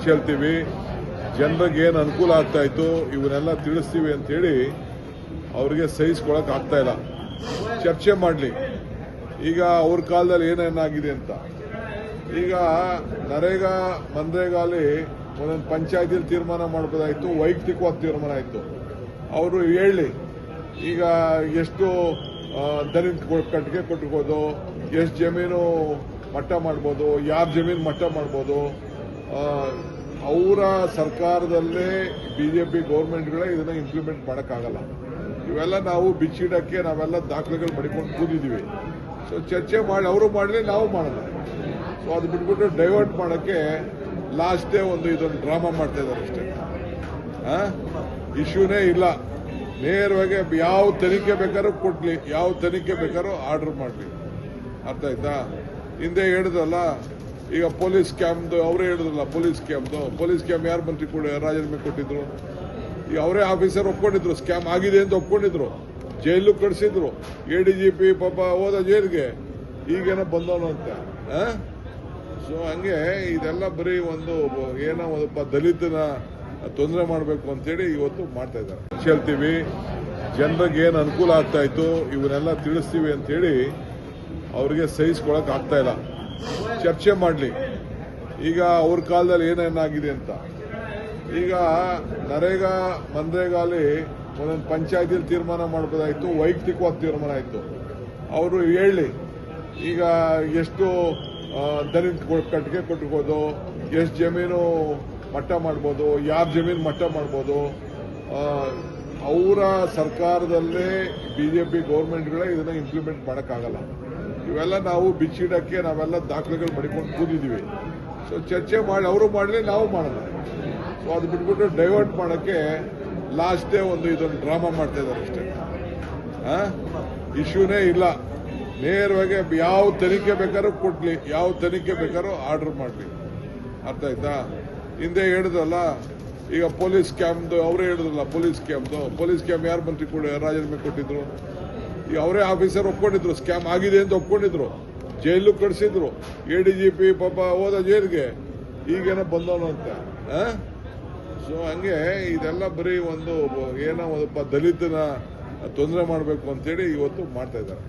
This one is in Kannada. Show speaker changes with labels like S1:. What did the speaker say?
S1: ಹೇಳ್ತೀವಿ, ಜನರಿಗೆ ಏನು ಅನುಕೂಲ ಆಗ್ತಾ ಇತ್ತು ಇವನ್ನೆಲ್ಲ ತಿಳಿಸ್ತೀವಿ ಅಂತೇಳಿ ಅವ್ರಿಗೆ ಸಹಿಸ್ಕೊಳಕ್ ಆಗ್ತಾ ಇಲ್ಲ. ಚರ್ಚೆ ಮಾಡಲಿ. ಈಗ ಅವ್ರ ಕಾಲದಲ್ಲಿ ಏನೇನಾಗಿದೆ ಅಂತ. ಈಗ ನರೇಗಾ ಮನ್ರೇಗಾಲಿ ಒಂದೊಂದು ಪಂಚಾಯತಿಯಲ್ಲಿ ತೀರ್ಮಾನ ಮಾಡ್ಬೋದಾಯ್ತು, ವೈಯಕ್ತಿಕವಾಗಿ ತೀರ್ಮಾನ ಆಯಿತು. ಅವರು ಹೇಳಿ ಈಗ ಎಷ್ಟು ದಲಿತ ಕಟ್ಟಿಗೆ ಕೊಟ್ಟಿರ್ಬೋದು, ಎಷ್ಟು ಜಮೀನು ಮಟ್ಟ ಮಾಡ್ಬೋದು, ಯಾರ ಜಮೀನು ಮಟ್ಟ ಮಾಡ್ಬೋದು. ಅವರ ಸರ್ಕಾರದಲ್ಲೇ ಬಿಜೆಪಿ ಗೌರ್ಮೆಂಟ್ಗಳೇ ಇದನ್ನ ಇಂಪ್ಲಿಮೆಂಟ್ ಮಾಡೋಕ್ಕಾಗಲ್ಲ. ಇವೆಲ್ಲ ನಾವು ಬಿಚ್ಚಿಡಕ್ಕೆ ನಾವೆಲ್ಲ ದಾಖಲೆಗಳು ಮಡಿಕೊಂಡು ಕೂತಿದ್ದೀವಿ. ಸೊ ಚರ್ಚೆ ಮಾಡಿ, ಅವರು ಮಾಡಲಿ, ನಾವು ಮಾಡೋಣ. ಸೊ ಅದು ಬಿಟ್ಬಿಟ್ಟು ಡೈವರ್ಟ್ ಮಾಡೋಕ್ಕೆ ಲಾಸ್ಟ್ ಡೇ ಇದೊಂದು ಡ್ರಾಮಾ ಮಾಡ್ತಾ ಇದ್ದಾರೆ ಅಷ್ಟೇ. ಇಶ್ಯೂನೇ ಇಲ್ಲ. ನೇರವಾಗಿ ಯಾವ ತನಿಖೆ ಬೇಕಾದ್ರೂ ಕೊಡ್ಲಿ, ಯಾವ ತನಿಖೆ ಬೇಕಾದ್ರೂ ಆರ್ಡರ್ ಮಾಡಲಿ. ಅರ್ಥ ಆಯ್ತಾ? ಹಿಂದೆ ಹೇಳಿದ್ರಲ್ಲ, ಈಗ ಪೊಲೀಸ್ ಕ್ಯಾಂಪ್ದು ಅವರೇ ಹೇಳಿದ್ರಲ್ಲ, ಪೊಲೀಸ್ ಕ್ಯಾಂಪ್ ಯಾರು ಮಂತ್ರಿ ಕೂಡ ರಾಜೀನಾಮೆ ಕೊಟ್ಟಿದ್ರು? ಈಗ ಅವರೇ ಆಫೀಸರ್ ಒಪ್ಕೊಂಡಿದ್ರು, ಸ್ಕ್ಯಾಮ್ ಆಗಿದೆ ಅಂತ ಒಪ್ಕೊಂಡಿದ್ರು, ಜೈಲು ಕಳಿಸಿದ್ರು. ADGP ಪಾಪ ಹೋದ ಜೈಲಿಗೆ, ಈಗೇನೋ ಬಂದವನು ಅಂತ. ಸೊ ಹಂಗೆ ಇದೆಲ್ಲ ಬರೀ ಏನೋ ಒಬ್ಬ ದಲಿತನ ತೊಂದರೆ ಮಾಡಬೇಕು ಅಂತೇಳಿ ಇವತ್ತು ಮಾಡ್ತಾ ಇದ್ದಾರೆ. ಹೇಳ್ತೀವಿ, ಜನರಿಗೆ ಏನು ಅನುಕೂಲ ಆಗ್ತಾ ಇತ್ತು ಇವನ್ನೆಲ್ಲ ತಿಳಿಸ್ತೀವಿ ಅಂತೇಳಿ ಅವ್ರಿಗೆ ಸಹಿಸ್ಕೊಳಕ್ ಆಗ್ತಾ ಇಲ್ಲ. ಚರ್ಚೆ ಮಾಡಲಿ. ಈಗ ಅವ್ರ ಕಾಲದಲ್ಲಿ ಏನೇನಾಗಿದೆ ಅಂತ. ಈಗ ನರೇಗಾ ಮನ್ರೇಗಾಲಿ ಒಂದೊಂದು ಪಂಚಾಯತಿಯಲ್ಲಿ ತೀರ್ಮಾನ ಮಾಡ್ಬೋದಾಯ್ತು, ವೈಯಕ್ತಿಕವಾಗಿ ತೀರ್ಮಾನ ಆಯಿತು. ಅವರು ಹೇಳಿ ಈಗ ಎಷ್ಟು ದಲಿತ ಕಟ್ಟಿಗೆ ಕೊಟ್ಟಿರ್ಬೋದು, ಎಷ್ಟು ಜಮೀನು ಮಟ್ಟ ಮಾಡ್ಬೋದು, ಯಾರ ಜಮೀನು ಮಟ್ಟ ಮಾಡ್ಬೋದು. ಅವರ ಸರ್ಕಾರದಲ್ಲೇ ಬಿಜೆಪಿ ಗೌರ್ಮೆಂಟ್ಗಳೇ ಇದನ್ನ ಇಂಪ್ಲಿಮೆಂಟ್ ಮಾಡೋಕ್ಕಾಗಲ್ಲ. ಇವೆಲ್ಲ ನಾವು ಬಿಚ್ಚಿಡಕ್ಕೆ ನಾವೆಲ್ಲ ದಾಖಲೆಗಳು ಮಡಿಕೊಂಡು ಕೂತಿದ್ದೀವಿ. ಸೊ ಚರ್ಚೆ ಮಾಡಿ, ಅವರು ಮಾಡಲಿ, ನಾವು ಮಾಡೋಣ. ಸೊ ಅದು ಬಿಟ್ಬಿಟ್ಟು ಡೈವರ್ಟ್ ಮಾಡೋಕ್ಕೆ ಲಾಸ್ಟ್ ಡೇ ಇದೊಂದು ಡ್ರಾಮಾ ಮಾಡ್ತಾ ಇದ್ದಾರೆ ಅಷ್ಟೇ. ಇಶ್ಯೂನೇ ಇಲ್ಲ. ನೇರವಾಗಿ ಯಾವ ತನಿಖೆ ಬೇಕಾದ್ರೂ ಕೊಡ್ಲಿ, ಯಾವ ತನಿಖೆ ಬೇಕಾದ್ರೂ ಆರ್ಡರ್ ಮಾಡಲಿ. ಅರ್ಥ ಆಯ್ತಾ? ಹಿಂದೆ ಹೇಳಿದ್ರಲ್ಲ, ಈಗ ಪೊಲೀಸ್ ಕ್ಯಾಂಪ್ದು ಅವರೇ ಹೇಳಿದ್ರಲ್ಲ, ಪೊಲೀಸ್ ಕ್ಯಾಂಪ್ ಯಾರು ಮಂತ್ರಿ ಕೂಡ ರಾಜೀನಾಮೆ ಕೊಟ್ಟಿದ್ರು? ಈಗ ಅವರೇ ಆಫೀಸರ್ ಒಪ್ಕೊಂಡಿದ್ರು, ಸ್ಕ್ಯಾಮ್ ಆಗಿದೆ ಅಂತ ಒಪ್ಕೊಂಡಿದ್ರು, ಜೈಲು ಕಳಿಸಿದ್ರು. ADGP ಪಾಪ ಹೋದ ಜೈಲಿಗೆ, ಈಗೇನೋ ಬಂದವನು ಅಂತ. ಸೊ ಹಂಗೆ ಇದೆಲ್ಲ ಬರೀ ಏನೋ ಒಬ್ಬ ದಲಿತನ ತೊಂದರೆ ಮಾಡಬೇಕು ಅಂತೇಳಿ ಇವತ್ತು ಮಾಡ್ತಾ ಇದ್ದಾರೆ.